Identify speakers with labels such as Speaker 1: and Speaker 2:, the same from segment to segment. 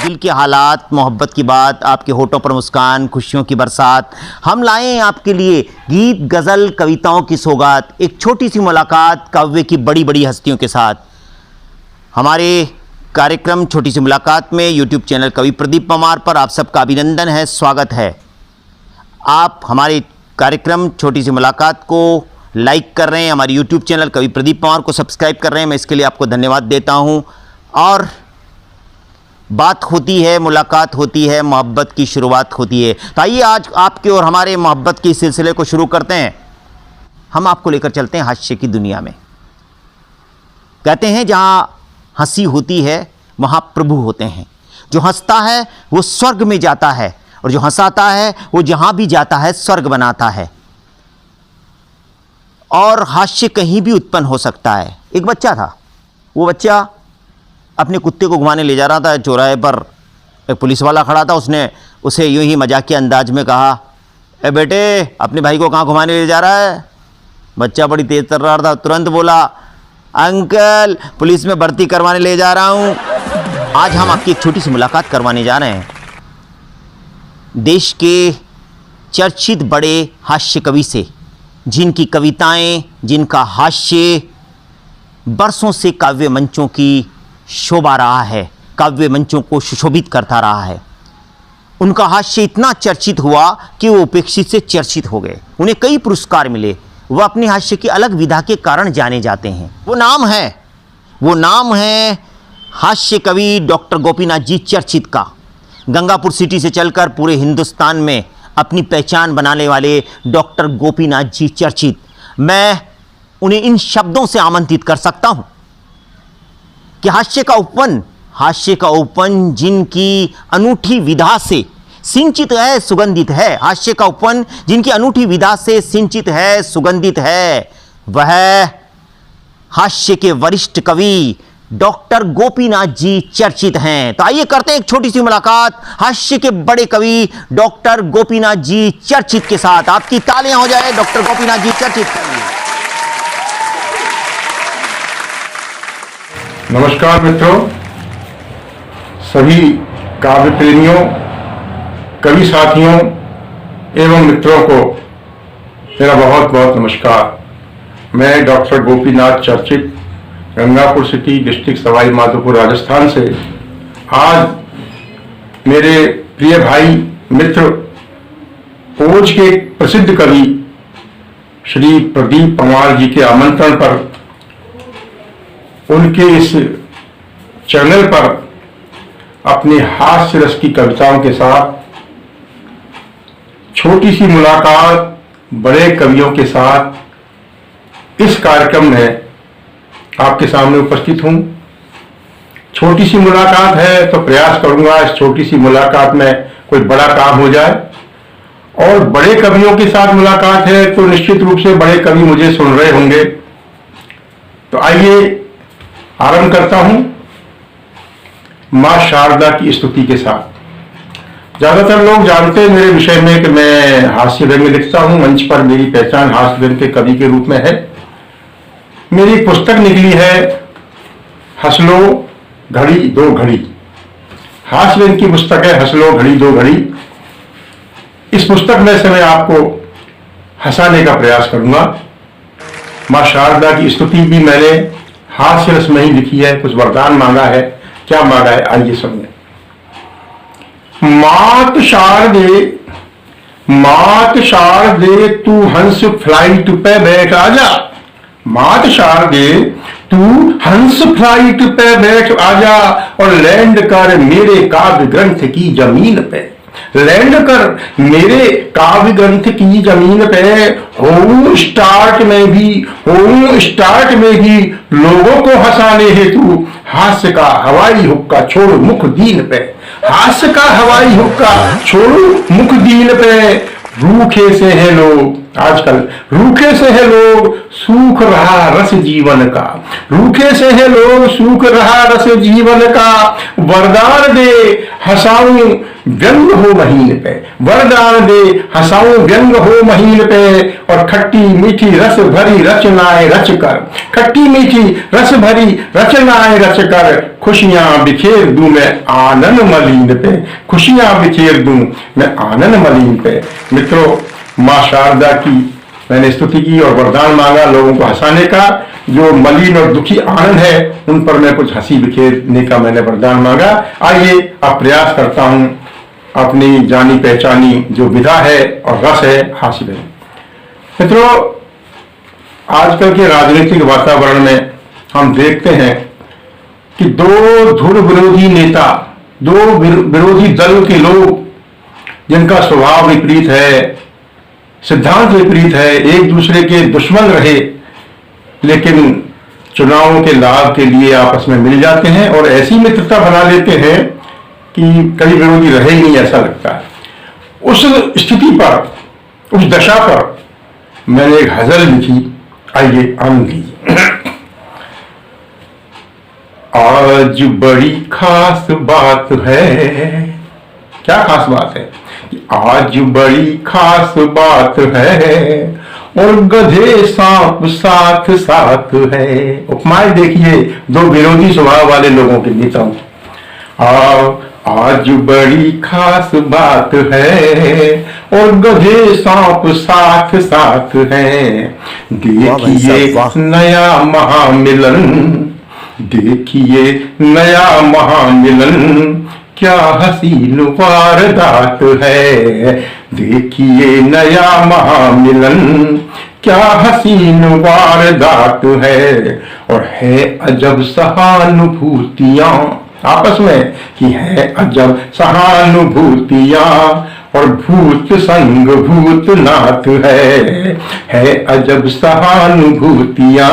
Speaker 1: दिल के हालात, मोहब्बत की बात, आपके होठों पर मुस्कान, खुशियों की बरसात। हम लाए हैं आपके लिए गीत, गज़ल, कविताओं की सौगात, एक छोटी सी मुलाकात काव्य की बड़ी बड़ी हस्तियों के साथ। हमारे कार्यक्रम छोटी सी मुलाकात में यूट्यूब चैनल कवि प्रदीप पंवार पर आप सबका अभिनंदन है, स्वागत है। आप हमारे कार्यक्रम छोटी सी मुलाकात को लाइक कर रहे हैं, हमारे यूट्यूब चैनल कवि प्रदीप पंवार को सब्सक्राइब कर रहे हैं, मैं इसके लिए आपको धन्यवाद देता हूं। और बात होती है, मुलाकात होती है, मोहब्बत की शुरुआत होती है। तो आइए आज आपके और हमारे मोहब्बत के सिलसिले को शुरू करते हैं। हम आपको लेकर चलते हैं हास्य की दुनिया में। कहते हैं जहां हंसी होती है वहां प्रभु होते हैं। जो हंसता है वो स्वर्ग में जाता है और जो हंसाता है वो जहां भी जाता है स्वर्ग बनाता है। और हास्य कहीं भी उत्पन्न हो सकता है। एक बच्चा था, वो बच्चा अपने कुत्ते को घुमाने ले जा रहा था। चौराहे पर एक पुलिस वाला खड़ा था, उसने उसे यूं ही मजाकिया अंदाज में कहा, ए बेटे अपने भाई को कहाँ घुमाने ले जा रहा है? बच्चा बड़ी तेज कर रहा था, तुरंत बोला, अंकल पुलिस में भर्ती करवाने ले जा रहा हूँ। आज हम आपकी एक छोटी सी मुलाकात करवाने जा रहे हैं देश के चर्चित बड़े हास्य कवि से, जिनकी कविताएं, जिनका हास्य बरसों से काव्य मंचों की शोभा रहा है, काव्य मंचों को सुशोभित करता रहा है। उनका हास्य इतना चर्चित हुआ कि वो उपेक्षित से चर्चित हो गए। उन्हें कई पुरस्कार मिले। वह अपने हास्य की अलग विधा के कारण जाने जाते हैं। वो नाम है हास्य कवि डॉक्टर गोपीनाथ जी चर्चित का। गंगापुर सिटी से चलकर पूरे हिंदुस्तान में अपनी पहचान बनाने वाले डॉक्टर गोपीनाथ जी चर्चित। मैं उन्हें इन शब्दों से आमंत्रित कर सकता हूं कि हास्य का उपवन जिनकी अनूठी विधा से सिंचित है, सुगंधित है। हास्य का उपवन जिनकी अनूठी विधा से सिंचित है, सुगंधित है, वह हास्य के वरिष्ठ कवि डॉक्टर गोपीनाथ जी चर्चित हैं। तो आइए करते हैं एक छोटी सी मुलाकात हास्य के बड़े कवि डॉक्टर गोपीनाथ जी चर्चित के साथ। आपकी तालियां हो जाए डॉक्टर गोपीनाथ जी चर्चित के लिए।
Speaker 2: नमस्कार मित्रों, सभी काव्य प्रेमियों, कवि साथियों एवं मित्रों को मेरा बहुत बहुत नमस्कार। मैं डॉक्टर गोपीनाथ चर्चित, गंगापुर सिटी, डिस्ट्रिक्ट सवाई माधोपुर, राजस्थान से आज मेरे प्रिय भाई मित्र ओज के प्रसिद्ध कवि श्री प्रदीप पंवार जी के आमंत्रण पर उनके इस चैनल पर अपने हास्य रस की कविताओं के साथ छोटी सी मुलाकात बड़े कवियों के साथ इस कार्यक्रम में आपके सामने उपस्थित हूं। छोटी सी मुलाकात है तो प्रयास करूंगा इस छोटी सी मुलाकात में कोई बड़ा काम हो जाए, और बड़े कवियों के साथ मुलाकात है तो निश्चित रूप से बड़े कवि मुझे सुन रहे होंगे। तो आइए आरंभ करता हूं मां शारदा की स्तुति के साथ। ज्यादातर लोग जानते हैं मेरे विषय में कि मैं हास्य व्यंग्य लिखता हूं। मंच पर मेरी पहचान हास्य व्यंग्य के कवि के रूप में है। मेरी पुस्तक निकली है हंस लो घड़ी दो घड़ी। हास्य व्यंग्य की पुस्तक है हंस लो घड़ी दो घड़ी। इस पुस्तक में से मैं आपको हंसाने का प्रयास करूंगा। मां शारदा की स्तुति भी मैंने हास्य रस में ही लिखी है। कुछ वरदान मांगा है, क्या मांगा है आइए सुनिए। मात शारदे तू हंस फ्लाइट पे बैठ आजा। मात शारदे तू हंस फ्लाइट पे बैठ आजा और लैंड कर मेरे काव्य ग्रंथ की जमीन पे। लैंड कर मेरे काव्य ग्रंथ की जमीन पे। होम स्टार्ट में भी लोगों को हंसाने हेतु हास्य का हवाई हुक्का छोड़ मुख दीन पे। हास्य का हवाई हुक्का छोड़ो मुख दीन पे। रूखे से है लोग, आजकल रूखे से है लोग, सूख रहा रस जीवन का। रूखे से है लोग, सूख रहा रस जीवन का। वरदान दे हंसाऊं व्यंग हो महीन पे, वरदान दे हंसाऊं व्यंग हो महीन पे, और खट्टी मीठी रस भरी रचनाएं रच कर, खट्टी मीठी रस भरी रचनाएं रच कर, खुशियां बिखेर दूं मैं आनंद मलीन पे, खुशियां बिखेर दूं मैं आनंद मलीन पे। मित्रों, मां शारदा की मैंने स्तुति की और वरदान मांगा लोगों को हंसाने का। जो मलिन और दुखी आनंद है उन पर मैं कुछ हंसी बिखेरने का मैंने वरदान मांगा। आइए अब प्रयास करता हूं अपनी जानी पहचानी जो विधा है और रस है हासिल है। मित्रों, आजकल के राजनीतिक वातावरण में हम देखते हैं कि दो धुर विरोधी नेता, दो विरोधी दल के लोग जिनका स्वभाव विपरीत है, सिद्धांत विपरीत है, एक दूसरे के दुश्मन रहे, लेकिन चुनावों के लाभ के लिए आपस में मिल जाते हैं और ऐसी मित्रता बना लेते हैं कि कभी विरोधी रहे ही नहीं ऐसा लगता है। उस स्थिति पर, उस दशा पर मैंने एक गजल लिखी, आइए आनंद लीजिए। आज बड़ी खास बात है, क्या खास बात है? आज बड़ी खास बात है और गधे सांप साथ साथ है। उपमाएं देखिए दो विरोधी स्वभाव वाले लोगों के नेताओं। आज बड़ी खास बात है और गधे सांप साथ साथ है। देखिए नया महामिलन, देखिए नया महामिलन, क्या हसीन वारदात है। देखिए नया महामिलन, क्या हसीन वारदात है। और है अजब सहानुभूतियां आपस में, कि है अजब सहानुभूतियां और भूत संग भूत नाथ है अजब सहानुभूतियां,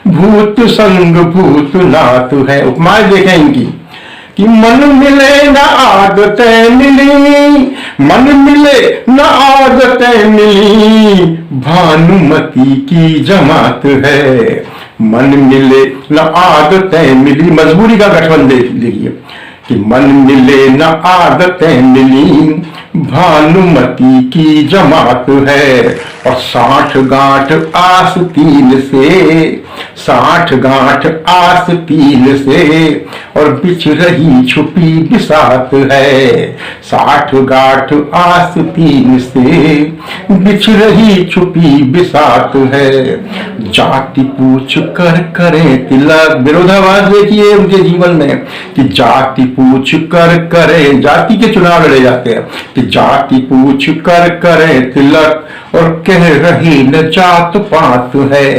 Speaker 2: भूत संग भूत नाथ है। उपमाएं देखें इनकी कि मन मिले न आदतें मिली, मन मिले न आदतें मिली, भानुमति की जमात है। मन मिले न आदतें मिली, मजबूरी का गठबंधन देखिए कि मन मिले न आदतें मिली, भानुमति की जमात है। और 60 गांठ आस्तीन से, 60 गांठ आस्तीन से, और बिछ रही छुपी बिसात है। 60 गांठ आस्तीन से, बिछ रही छुपी बिसात है। जाति पूछ कर करें तिलक, विरोधाभास देखिए उनके जीवन में कि जाति पूछ कर करें, जाति के चुनाव लड़े जाते हैं कि जाति पूछ कर करें तिलक, और कह रही न जात पात है,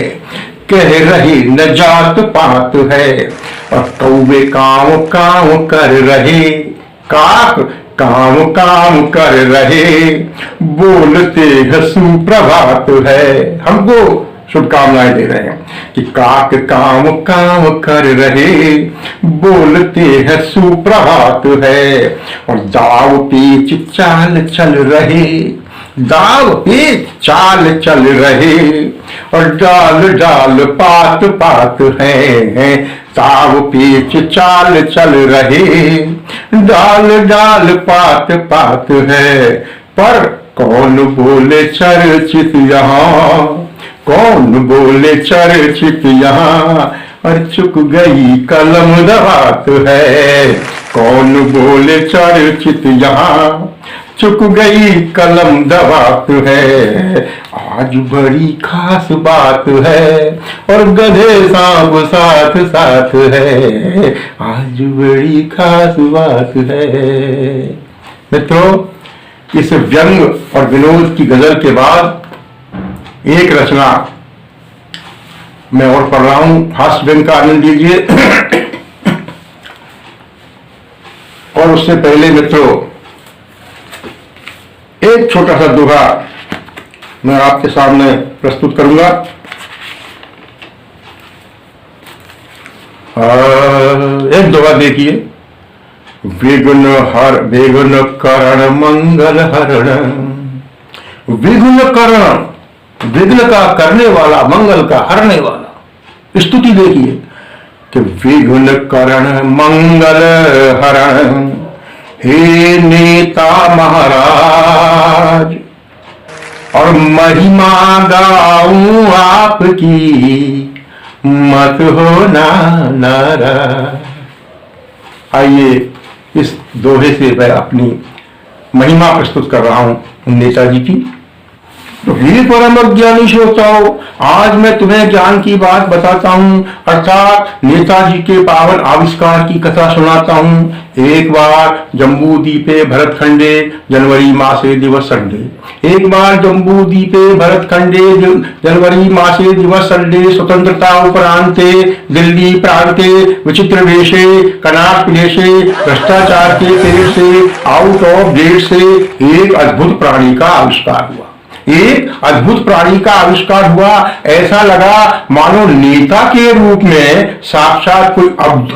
Speaker 2: कह रही न जात पात है। और कौवे काम काम कर रहे, काक काम काम कर रहे, बोलते हैं सुप्रभात है। हमको शुभकामनाएं दे रहे हैं कि काक काम काम कर रहे, बोलते हैं सुप्रभात है। और दाव पेच चाल चल रहे, दाव पेच चाल चल रहे, और डाल डाल पात पात है। दाव पेच चाल चल रहे, डाल डाल पात पात है। पर कौन बोले चर्चित यहाँ, कौन बोले चर्चित यहाँ, और चुक गई कलम दबात है। कौन बोले चर्चित यहाँ, चुक गई कलम दबात है। आज बड़ी खास बात है और गधे सांप साथ साथ है। आज बड़ी खास बात है। मित्रों, इस व्यंग और विनोद की गजल के बाद एक रचना मैं और पढ़ रहा हूं, हास्य व्यंग का आनंद लीजिए। और उससे पहले मित्रों एक छोटा सा दोहा मैं आपके सामने प्रस्तुत करूंगा। एक दोहा देखिए। विघ्न करण मंगल हरण, विघ्न करण, विघ्न का करने वाला, मंगल का हरने वाला। स्तुति देखिए कि विघ्न करण मंगल हरण, नेता महाराज, और महिमा गाऊं आपकी, मत होना नाराज। आइए इस दोहे से मैं अपनी महिमा प्रस्तुत कर रहा हूं नेताजी की। तो हे परम ज्ञानी श्रोताओ, आज मैं तुम्हें ज्ञान की बात बताता हूँ, अर्थात नेताजी के पावन आविष्कार की कथा सुनाता हूँ। एक बार जम्बू द्वीपे भरतखंडे जनवरी मासे दिवस संडे। एक बार जम्बू द्वीपे भरतखंडे जनवरी मासे दिवस संडे स्वतंत्रता उपरांते दिल्ली प्रांते विचित्र वेशे कनाट प्रदेशे भ्रष्टाचार के पेड़ से आउट ऑफ डेट से एक अद्भुत प्राणी का आविष्कार हुआ। एक अद्भुत प्राणी का आविष्कार हुआ। ऐसा लगा मानो नेता के रूप में साक्षात कोई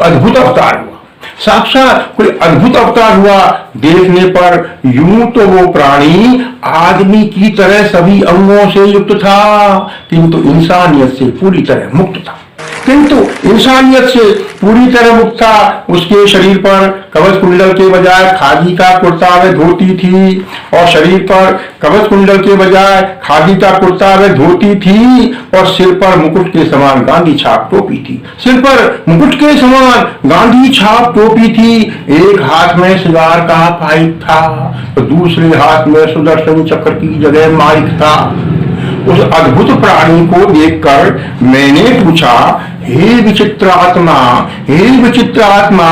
Speaker 2: अद्भुत अवतार हुआ, साक्षात कोई अद्भुत अवतार हुआ। देखने पर यूं तो वो प्राणी आदमी की तरह सभी अंगों से युक्त था, किंतु इंसानियत से पूरी तरह मुक्त था। किंतु इंसानियत से पूरी तरह मुक्त था। उसके शरीर पर कवच कुंडल के बजाय खादी का कुर्ता व धोती थी, और शरीर पर कवच कुंडल के बजाय खादी का कुर्ता व धोती थी, और सिर पर मुकुट के समान गांधी छाप टोपी थी। सिर पर मुकुट के समान गांधी छाप टोपी थी। एक हाथ में सिगार का पाइप था, तो दूसरे हाथ में सुदर्शन चक्र की जगह माइक था। उस अद्भुत प्राणी को देखकर मैंने पूछा, हे विचित्र आत्मा, हे विचित्र आत्मा,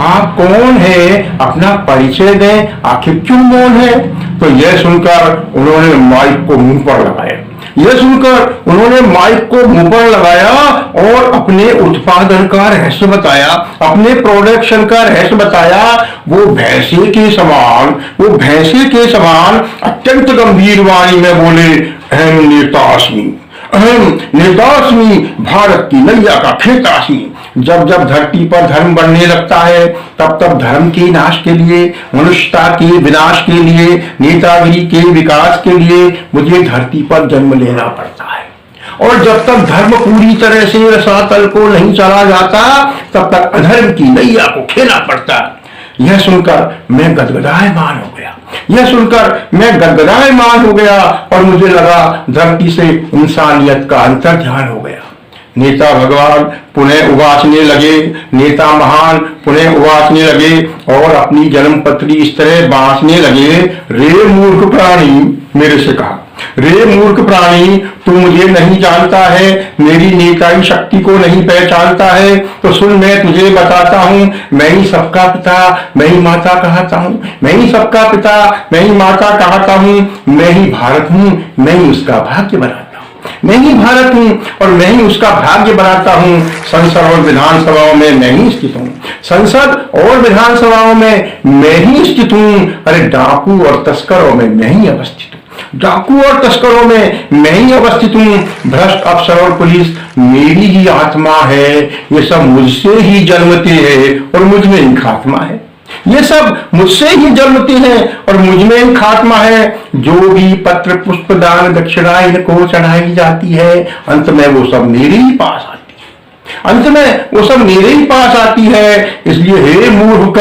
Speaker 2: आप कौन है? अपना परिचय दें, आखिर क्यों मौन है? तो यह सुनकर उन्होंने माइक को मुंह पर लगाया। यह सुनकर उन्होंने माइक को मुंह पर लगाया और अपने उत्पादन का रहस्य बताया, अपने प्रोडक्शन का रहस्य बताया। वो भैंसे के समान अत्यंत गंभीर वाणी में बोले, अहम नेतास्मि, भारत की नैया का खेतास्मि। जब जब धरती पर धर्म बढ़ने लगता है, तब तब धर्म के नाश के लिए, मनुष्यता के विनाश के लिए, नेतागिरी के विकास के लिए मुझे धरती पर जन्म लेना पड़ता है। और जब तक धर्म पूरी तरह से रसातल को नहीं चला जाता, तब तक अधर्म की नैया को खेलना पड़ता है। यह सुनकर मैं गदगदायमान हो गया। यह सुनकर मैं गदगदायमान हो गया और मुझे लगा धरती से इंसानियत का अंतर ध्यान हो गया। नेता भगवान पुनः उवाचने लगे, नेता महान पुनः उवाचने लगे और अपनी जन्मपत्री इस तरह बांसने लगे। रे मूर्ख प्राणी, मेरे से कहा, रे मूर्ख प्राणी, तू मुझे नहीं जानता है, मेरी नेताई शक्ति को नहीं पहचानता है, तो सुन मैं तुझे बताता हूँ। मैं ही सबका पिता, मैं ही माता कहता हूँ, मैं ही सबका पिता, मैं ही माता कहता हूँ, मैं ही भारत हूँ, मैं ही उसका भाग्य बनाता हूँ। मैं ही भारत हूँ और मैं ही उसका भाग्य बनाता हूँ। संसद और विधानसभाओं में मैं ही स्थित हूँ, संसद और विधानसभाओं में मैं ही स्थित हूँ। अरे डाकू और तस्करों में मैं ही अवस्थित हूँ, डाकू और तस्करों में मैं ही अवस्थित हूँ। भ्रष्ट अफसर और पुलिस मेरी ही आत्मा है। ये सब मुझसे ही जन्मते हैं और मुझ में ही खात्मा है। ये सब मुझसे ही जन्मते हैं और मुझ में ही खात्मा है। जो भी पत्र पुष्प दान दक्षिणा इनको चढ़ाई जाती है, अंत में वो सब मेरे ही पास आती है, अंत में वो सब मेरे ही पास आती है। इसलिए हे मूर्ख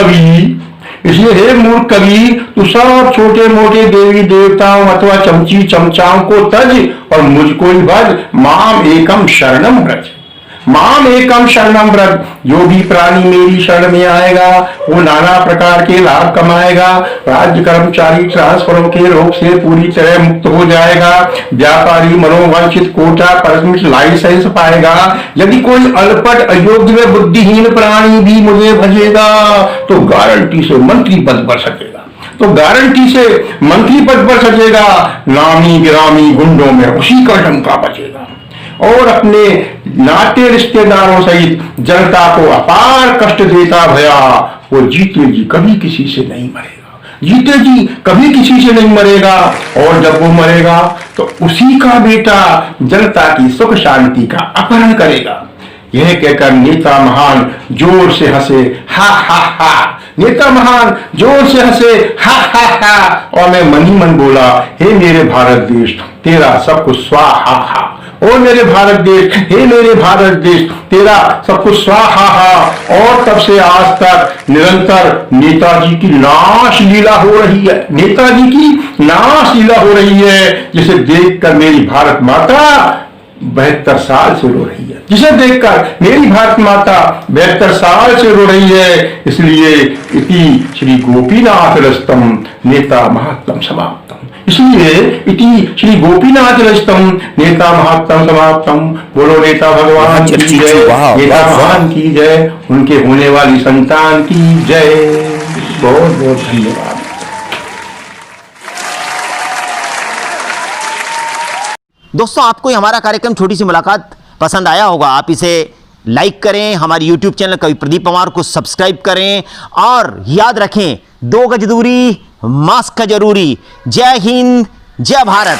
Speaker 2: कवि, तू सब छोटे मोटे देवी देवताओं अथवा चमची चमचाओं को तज और मुझको ही भज। माम एकम शरणम व्रज, माम एकम शरणम व्रज। जो भी प्राणी मेरी शरण में आएगा वो नाना प्रकार के लाभ कमाएगा। राज्य कर्मचारी ट्रांसफरों के रोग से पूरी तरह मुक्त हो जाएगा। व्यापारी मनोवांछित कोटा परमिट लाइसेंस पाएगा। यदि कोई अल्पट अयोग्य व बुद्धिहीन प्राणी भी मुझे भजेगा तो गारंटी से मंत्री पद पर सकेगा, तो गारंटी से मंत्री पद पर सकेगा। नामी गिरामी गुंडों में उसी का डंका बजेगा और अपने नाते रिश्तेदारों सहित जनता को अपार कष्ट देता भया वो जीते जी कभी किसी से नहीं मरेगा, जीते जी कभी किसी से नहीं मरेगा। और जब वो मरेगा तो उसी का बेटा जनता की सुख शांति का अपहरण करेगा। यह कहकर नेता महान जोर से हंसे, हा हा हा। नेता महान जोर से हंसे, हा हा हा। और मैं मन ही मन बोला, हे मेरे भारत देश, तेरा सब कुछ स्वाहा। ओ मेरे भारत देश, हे मेरे भारत देश, तेरा सब कुछ स्वाहा। और तब से आज तक निरंतर नेताजी की नाश लीला हो रही है, नेताजी की नाश लीला हो रही है, जिसे देखकर मेरी भारत माता 72 साल से रो रही है, जिसे देखकर मेरी भारत माता 72 साल से रो रही है। इसलिए इति श्री गोपीनाथ रस्तम नेता महात्म समाप्तम, इसलिए इति श्री गोपीनाथ रस्तम नेता महात्म समाप्तम। बोलो नेता भगवान की जय, नेता भगवान की जय, उनके होने वाली संतान की जय। बहुत बहुत धन्यवाद।
Speaker 1: दोस्तों, आपको ये हमारा कार्यक्रम छोटी सी मुलाकात पसंद आया होगा। आप इसे लाइक करें, हमारे YouTube चैनल कवि प्रदीप पवार को सब्सक्राइब करें और याद रखें 2 गज दूरी, मास्क का जरूरी। जय हिंद, जय भारत।